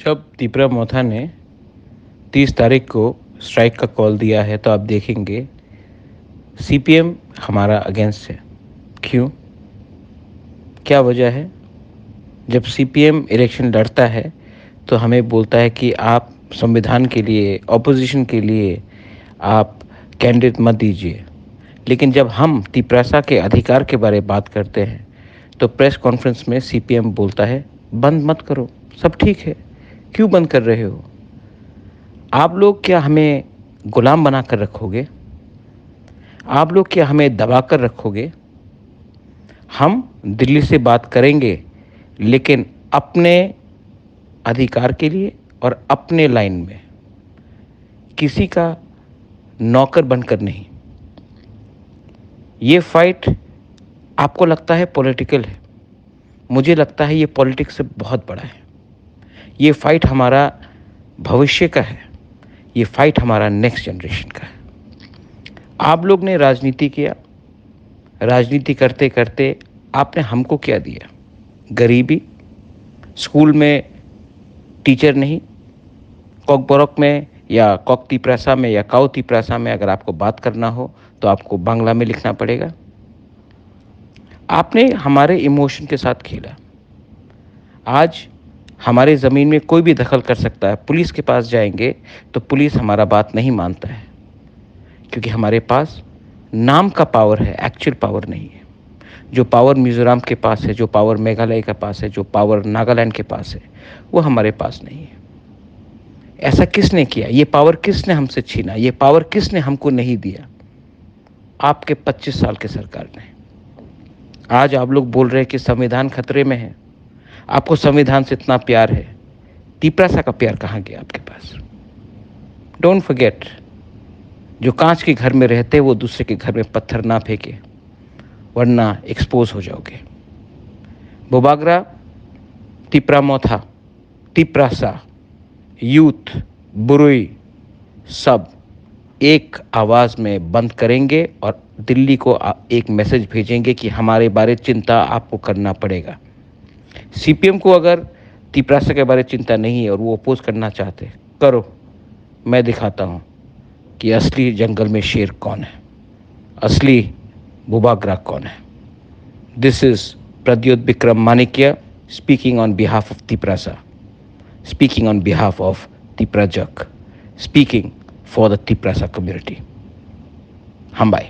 जब तीपरा मोथा ने 30 तारीख को स्ट्राइक का कॉल दिया है तो आप देखेंगे सीपीएम हमारा अगेंस्ट है। क्यों? क्या वजह है? जब सीपीएम इलेक्शन लड़ता है तो हमें बोलता है कि आप संविधान के लिए, ऑपोजिशन के लिए आप कैंडिडेट मत दीजिए। लेकिन जब हम तिपरासा के अधिकार के बारे में बात करते हैं तो प्रेस कॉन्फ्रेंस में सीपीएम बोलता है बंद मत करो, सब ठीक है, क्यों बंद कर रहे हो? आप लोग क्या हमें गुलाम बना कर रखोगे? आप लोग क्या हमें दबा कर रखोगे? हम दिल्ली से बात करेंगे, लेकिन अपने अधिकार के लिए और अपने लाइन में, किसी का नौकर बनकर नहीं। ये फाइट आपको लगता है पॉलिटिकल है, मुझे लगता है ये पॉलिटिक्स से बहुत बड़ा है। ये फाइट हमारा भविष्य का है, ये फाइट हमारा नेक्स्ट जनरेशन का है। आप लोग ने राजनीति किया, राजनीति करते करते आपने हमको क्या दिया? गरीबी, स्कूल में टीचर नहीं, कॉकबोरक में या कॉकतीप्रासा में या काउतीप्रासा में अगर आपको बात करना हो तो आपको बांग्ला में लिखना पड़ेगा। आपने हमारे इमोशन के साथ खेला। आज हमारे ज़मीन में कोई भी दखल कर सकता है। पुलिस के पास जाएंगे तो पुलिस हमारा बात नहीं मानता है, क्योंकि हमारे पास नाम का पावर है, एक्चुअल पावर नहीं है। जो पावर मिज़ोरम के पास है, जो पावर मेघालय के पास है, जो पावर नागालैंड के पास है, वो हमारे पास नहीं है। ऐसा किसने किया? ये पावर किसने हमसे छीना? ये पावर किसने हमको नहीं दिया? आपके 25 साल के सरकार ने। आज आप लोग बोल रहे हैं कि संविधान खतरे में है, आपको संविधान से इतना प्यार है। तिपरासा का प्यार कहाँ गया आपके पास? डोंट फॉरगेट, जो कांच के घर में रहते वो दूसरे के घर में पत्थर ना फेंके, वरना एक्सपोज हो जाओगे। बोबाग्रा, तिपरा मोथा, तिपरासा, यूथ, बुरुई, सब एक आवाज़ में बंद करेंगे और दिल्ली को एक मैसेज भेजेंगे कि हमारे बारे चिंता आपको करना पड़ेगा। सीपीएम को अगर तिपरासा के बारे चिंता नहीं है और वो अपोज करना चाहते, करो, मैं दिखाता हूँ कि असली जंगल में शेर कौन है, असली बोबाग्रा कौन है। This is Pradyot Vikram Manikya speaking on behalf of Tiprasa, speaking on behalf of Tiprajak, speaking for the Tiprasa community. Hambai.